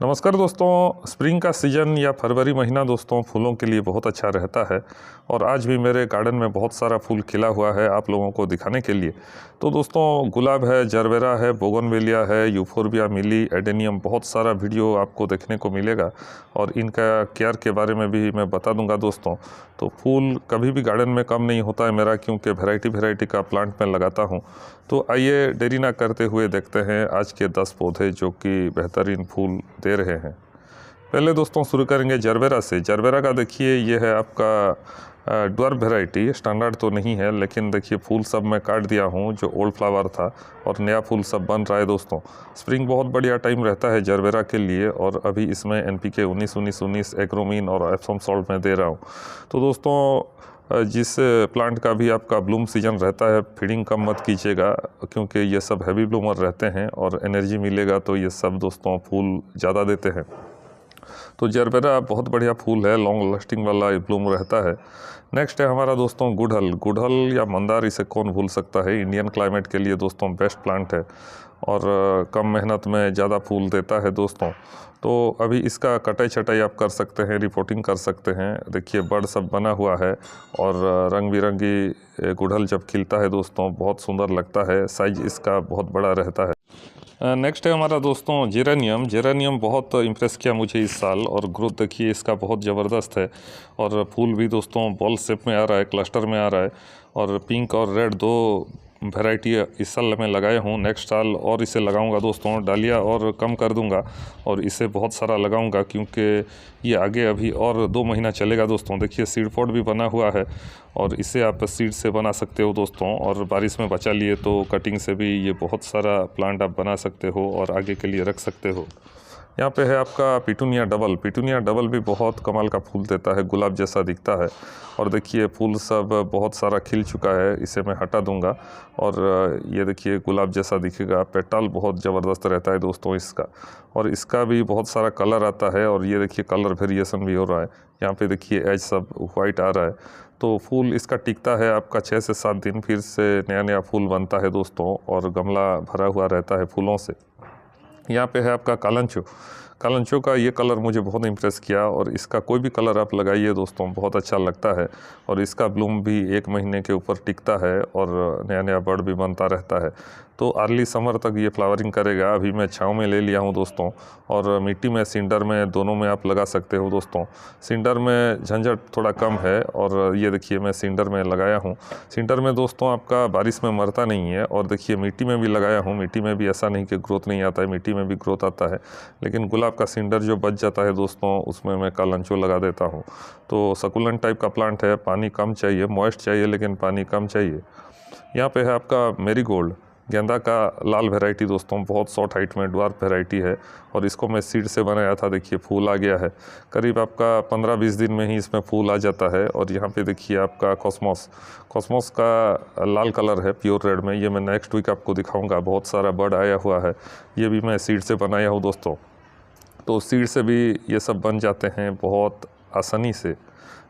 नमस्कार दोस्तों। स्प्रिंग का सीज़न या फरवरी महीना दोस्तों फूलों के लिए बहुत अच्छा रहता है और आज भी मेरे गार्डन में बहुत सारा फूल खिला हुआ है आप लोगों को दिखाने के लिए। तो दोस्तों गुलाब है, जरबेरा है, बोगनवेलिया है, यूफोर्बिया मिली, एडेनियम, बहुत सारा वीडियो आपको देखने को मिलेगा और इनका केयर के बारे में भी मैं बता दूंगा दोस्तों। तो फूल कभी भी गार्डन में कम नहीं होता है मेरा, क्योंकि वैरायटी का प्लांट मैं लगाता हूँ। तो आइए देरी ना करते हुए देखते हैं आज के 10 पौधे जो कि बेहतरीन फूल दे रहे हैं। पहले दोस्तों शुरू करेंगे जरबेरा से। जरबेरा का देखिए ये है आपका ड्वार्फ वैरायटी, स्टैंडर्ड तो नहीं है लेकिन देखिए फूल सब मैं काट दिया हूँ जो ओल्ड फ्लावर था और नया फूल सब बन रहा है दोस्तों। स्प्रिंग बहुत बढ़िया टाइम रहता है जरबेरा के लिए और अभी इसमें NPK 19-19-19 एग्रोमीन और एप्सम सॉल्ट में दे रहा हूँ। तो दोस्तों जिस प्लांट का भी आपका ब्लूम सीजन रहता है फीडिंग कम मत कीजिएगा, क्योंकि ये सब हैवी ब्लूमर रहते हैं और एनर्जी मिलेगा तो ये सब दोस्तों फूल ज़्यादा देते हैं। तो जरबेरा बहुत बढ़िया फूल है, लॉन्ग लास्टिंग वाला ब्लूम रहता है। नेक्स्ट है हमारा दोस्तों गुड़हल। गुड़हल या मंदार, इसे कौन भूल सकता है। इंडियन क्लाइमेट के लिए दोस्तों बेस्ट प्लांट है और कम मेहनत में ज़्यादा फूल देता है दोस्तों। तो अभी इसका कटाई छटाई आप कर सकते हैं, रिपोर्टिंग कर सकते हैं। देखिए बड़ सब बना हुआ है और रंग बिरंगी गुड़हल जब खिलता है दोस्तों बहुत सुंदर लगता है, साइज इसका बहुत बड़ा रहता है। नेक्स्ट है हमारा दोस्तों जेरेनियम। जेरेनियम बहुत इम्प्रेस किया मुझे इस साल और ग्रोथ देखिए इसका बहुत ज़बरदस्त है और फूल भी दोस्तों बॉल शेप में आ रहा है, क्लस्टर में आ रहा है और पिंक और रेड दो वैरायटी इस साल मैं लगाए हूँ। नेक्स्ट साल और इसे लगाऊंगा दोस्तों, डालिया और कम कर दूंगा और इसे बहुत सारा लगाऊंगा क्योंकि ये आगे अभी और 2 महीना चलेगा दोस्तों। देखिए सीड पॉट भी बना हुआ है और इसे आप सीड से बना सकते हो दोस्तों और बारिश में बचा लिए तो कटिंग से भी ये बहुत सारा प्लांट आप बना सकते हो और आगे के लिए रख सकते हो। यहाँ पे है आपका पिटूनिया डबल। पिटूनिया डबल भी बहुत कमाल का फूल देता है, गुलाब जैसा दिखता है और देखिए फूल सब बहुत सारा खिल चुका है। इसे मैं हटा दूंगा और ये देखिए गुलाब जैसा दिखेगा। पेटल बहुत ज़बरदस्त रहता है दोस्तों इसका और इसका भी बहुत सारा कलर आता है और ये देखिए कलर वेरिएशन भी हो रहा है। यहाँ पे देखिए एज सब वाइट आ रहा है। तो फूल इसका टिकता है आपका 6 से 7 दिन, फिर से नया नया फूल बनता है दोस्तों और गमला भरा हुआ रहता है फूलों से। यहाँ पे है आपका कालंचो। कालंचो का ये कलर मुझे बहुत इम्प्रेस किया और इसका कोई भी कलर आप लगाइए दोस्तों बहुत अच्छा लगता है और इसका ब्लूम भी 1 महीने के ऊपर टिकता है और नया नया बर्ड भी बनता रहता है। तो अर्ली समर तक ये फ्लावरिंग करेगा। अभी मैं छाँव में ले लिया हूँ दोस्तों और मिट्टी में, सिंडर में, दोनों में आप लगा सकते हो दोस्तों। सिंडर में झंझट थोड़ा कम है और ये देखिए मैं सिंडर में लगाया हूँ। सिंडर में दोस्तों आपका बारिश में मरता नहीं है और देखिए मिट्टी में भी लगाया हूँ। मिट्टी में भी ऐसा नहीं कि ग्रोथ नहीं आता है, मिट्टी में भी ग्रोथ आता है, लेकिन गुलाब का सिंडर जो बच जाता है दोस्तों उसमें मैं कालंचो लगा देता हूँ। तो सकुलेंट टाइप का प्लांट है, पानी कम चाहिए, मॉइस्ट चाहिए लेकिन पानी कम चाहिए। यहाँ पे है आपका मेरीगोल्ड। गेंदा का लाल वैरायटी दोस्तों बहुत शॉर्ट हाइट में ड्वार्फ वैरायटी है और इसको मैं सीड से बनाया था। देखिए फूल आ गया है, करीब आपका 15-20 दिन में ही इसमें फूल आ जाता है। और यहाँ पे देखिए आपका कॉस्मोस। कॉस्मोस का लाल कलर है प्योर रेड में, ये मैं नेक्स्ट वीक आपको दिखाऊंगा। बहुत सारा बर्ड आया हुआ है, ये भी मैं सीड से बनाया हूँ दोस्तों। तो सीड से भी ये सब बन जाते हैं बहुत आसानी से।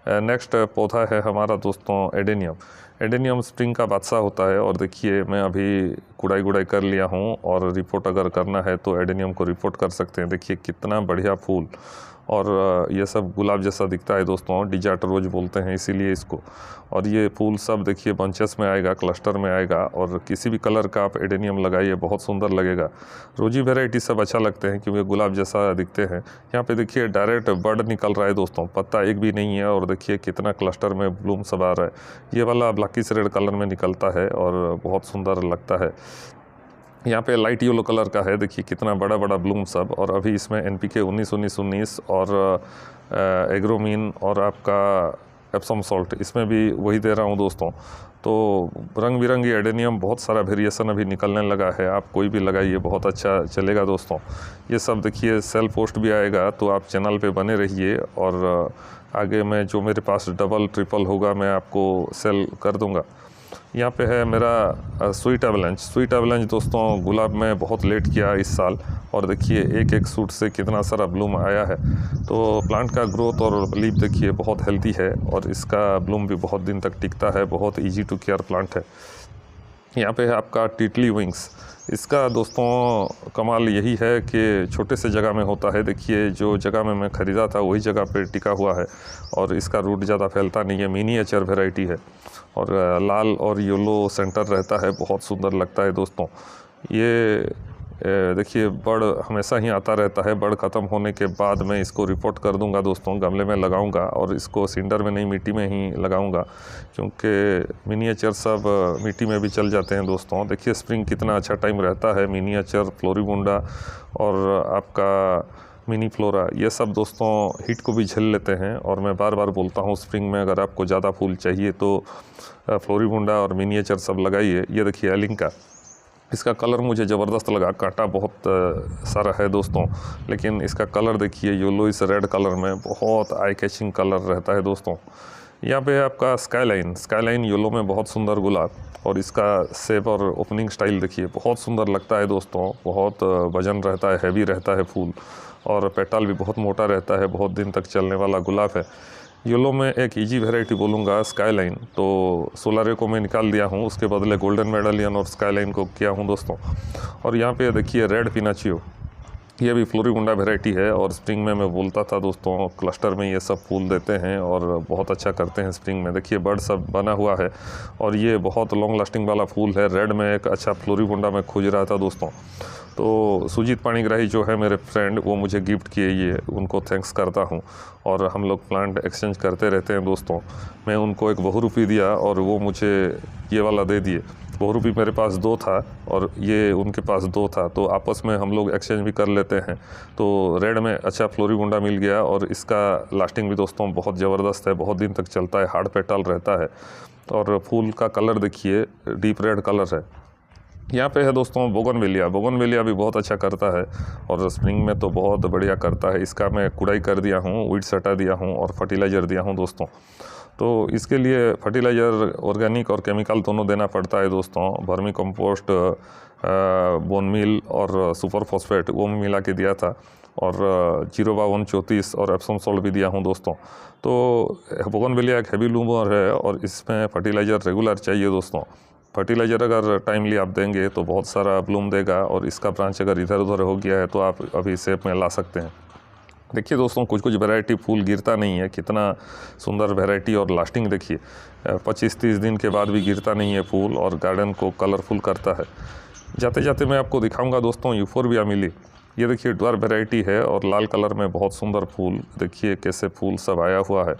नेक्स्ट पौधा है हमारा दोस्तों एडेनियम। एडेनियम स्प्रिंग का बादशाह होता है और देखिए मैं अभी गुड़ाई कर लिया हूँ और रिपोर्ट अगर करना है तो एडेनियम को रिपोर्ट कर सकते हैं। देखिए कितना बढ़िया फूल और ये सब गुलाब जैसा दिखता है दोस्तों, डिजार्ट रोज बोलते हैं इसीलिए इसको। और ये फूल सब देखिए बंचेस में आएगा, क्लस्टर में आएगा और किसी भी कलर का आप एडेनियम लगाइए बहुत सुंदर लगेगा। रोजी वैरायटी सब अच्छा लगते हैं क्योंकि गुलाब जैसा दिखते हैं। यहाँ पे देखिए डायरेक्ट बर्ड निकल रहा है दोस्तों, पत्ता एक भी नहीं है और देखिए कितना क्लस्टर में ब्लूम सब आ रहा है। ये वाला ब्लैकिश रेड कलर में निकलता है और बहुत सुंदर लगता है। यहाँ पे लाइट येलो कलर का है, देखिए कितना बड़ा बड़ा ब्लूम सब। और अभी इसमें NPK 19-19-19 और एग्रोमीन और आपका एप्सम सॉल्ट इसमें भी वही दे रहा हूँ दोस्तों। तो रंग बिरंगी एडेनियम बहुत सारा वेरिएशन अभी निकलने लगा है, आप कोई भी लगाइए बहुत अच्छा चलेगा दोस्तों। ये सब देखिए सेल पोस्ट भी आएगा तो आप चैनल पे बने रहिए और आगे में जो मेरे पास डबल ट्रिपल होगा मैं आपको सेल कर दूँगा। यहाँ पे है मेरा स्वीट एवलेंच। स्वीट एवलेंच दोस्तों गुलाब में बहुत लेट किया इस साल और देखिए एक एक सूट से कितना सारा ब्लूम आया है। तो प्लांट का ग्रोथ और लीफ देखिए बहुत हेल्दी है और इसका ब्लूम भी बहुत दिन तक टिकता है, बहुत इजी टू केयर प्लांट है। यहाँ पे है आपका टिटली विंग्स। इसका दोस्तों कमाल यही है कि छोटे से जगह में होता है। देखिए जो जगह में मैं ख़रीदा था वही जगह पे टिका हुआ है और इसका रूट ज़्यादा फैलता नहीं है। मिनिएचर वैरायटी है और लाल और येलो सेंटर रहता है, बहुत सुंदर लगता है दोस्तों। ये देखिए बड़ हमेशा ही आता रहता है। बड़ ख़त्म होने के बाद मैं इसको रिपोर्ट कर दूंगा दोस्तों, गमले में लगाऊंगा और इसको सिंडर में नहीं मिट्टी में ही लगाऊंगा, क्योंकि मिनिएचर सब मिट्टी में भी चल जाते हैं दोस्तों। देखिए स्प्रिंग कितना अच्छा टाइम रहता है। मिनिएचर, फ्लोरिबुंडा और आपका मिनी फ्लोरा, ये सब दोस्तों हीट को भी झेल लेते हैं। और मैं बार बार बोलता हूँ स्प्रिंग में अगर आपको ज़्यादा फूल चाहिए तो फ्लोरिबुंडा और मिनिएचर सब लगाइए। ये देखिए एलिंका, इसका कलर मुझे ज़बरदस्त लगा। कांटा बहुत सारा है दोस्तों, लेकिन इसका कलर देखिए येलोइश रेड कलर में बहुत आई कैचिंग कलर रहता है दोस्तों। यहाँ पे आपका स्काईलाइन येलो में बहुत सुंदर गुलाब, और इसका शेप और ओपनिंग स्टाइल देखिए बहुत सुंदर लगता है दोस्तों। बहुत वजन रहता है, हैवी रहता है फूल, और पेटल भी बहुत मोटा रहता है। बहुत दिन तक चलने वाला गुलाब है। येलो में एक इजी वैरायटी बोलूँगा स्काईलाइन, तो सोलारे को मैं निकाल दिया हूँ, उसके बदले गोल्डन मेडलियन और स्काईलाइन को किया हूँ दोस्तों। और यहाँ पे देखिए रेड पिनाचियो, ये भी फ्लोरिबुंडा वैरायटी है। और स्प्रिंग में मैं बोलता था दोस्तों क्लस्टर में ये सब फूल देते हैं और बहुत अच्छा करते हैं स्प्रिंग में। देखिए बर्ड सब बना हुआ है और ये बहुत लॉन्ग लास्टिंग वाला फूल है। रेड में एक अच्छा फ्लोरिबुंडा में खोज रहा था दोस्तों, तो सुजीत पाणिग्राही जो है मेरे फ्रेंड, वो मुझे गिफ्ट किए, ये उनको थैंक्स करता हूँ। और हम लोग प्लांट एक्सचेंज करते रहते हैं दोस्तों। मैं उनको एक बहुरूपी दिया और वो मुझे ये वाला दे दिए। बहुरूपी मेरे पास 2 था और ये उनके पास 2 था, तो आपस में हम लोग एक्सचेंज भी कर लेते हैं। तो रेड में अच्छा फ्लोरिबुंडा मिल गया और इसका लास्टिंग भी दोस्तों बहुत ज़बरदस्त है, बहुत दिन तक चलता है, हार्ड पेटल रहता है। और फूल का कलर देखिए डीप रेड कलर है। यहाँ पे है दोस्तों बोगनवेलिया भी बहुत अच्छा करता है और स्प्रिंग में तो बहुत बढ़िया करता है। इसका मैं कुड़ाई कर दिया हूँ, वीड्स हटा दिया हूँ और फर्टिलाइज़र दिया हूँ दोस्तों। तो इसके लिए फर्टिलाइज़र ऑर्गेनिक और केमिकल दोनों देना पड़ता है दोस्तों। वर्मी कंपोस्ट, बोन मील और सुपर फॉस्फेट वो मिला के दिया था, और 05234 और एप्सम सॉल्ट भी दिया हूँ दोस्तों। तो बोगनवेलिया एक हैवी लूमर है और इसमें फर्टिलाइज़र रेगुलर चाहिए दोस्तों। फर्टिलाइज़र अगर टाइमली आप देंगे तो बहुत सारा ब्लूम देगा, और इसका ब्रांच अगर इधर उधर हो गया है तो आप अभी शेप में ला सकते हैं। देखिए दोस्तों कुछ वैरायटी फूल गिरता नहीं है, कितना सुंदर वैरायटी। और लास्टिंग देखिए 25-30 दिन के बाद भी गिरता नहीं है फूल, और गार्डन को कलरफुल करता है। जाते जाते मैं आपको दिखाऊंगा दोस्तों यूफोरबिया मिली। ये देखिए ड्वार्फ वैरायटी है और लाल कलर में बहुत सुंदर फूल, देखिए कैसे फूल सब आया हुआ है।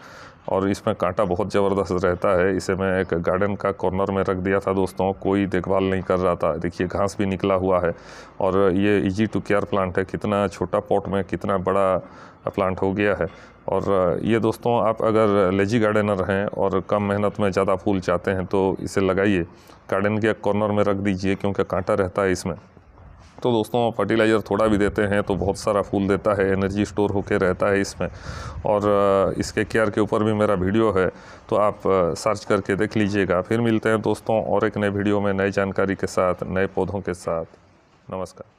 और इसमें कांटा बहुत ज़बरदस्त रहता है। इसे मैं एक गार्डन का कॉर्नर में रख दिया था दोस्तों, कोई देखभाल नहीं कर रहा था। देखिए घास भी निकला हुआ है, और ये इजी टू केयर प्लांट है। कितना छोटा पॉट में कितना बड़ा प्लांट हो गया है। और ये दोस्तों आप अगर लेजी गार्डनर हैं और कम मेहनत में ज़्यादा फूल चाहते हैं तो इसे लगाइए, गार्डन के कॉर्नर में रख दीजिए, क्योंकि कांटा रहता है इसमें। तो दोस्तों फर्टिलाइज़र थोड़ा भी देते हैं तो बहुत सारा फूल देता है, एनर्जी स्टोर होकर रहता है इसमें। और इसके केयर के ऊपर भी मेरा वीडियो है, तो आप सर्च करके देख लीजिएगा। फिर मिलते हैं दोस्तों और एक नए वीडियो में नई जानकारी के साथ, नए पौधों के साथ। नमस्कार।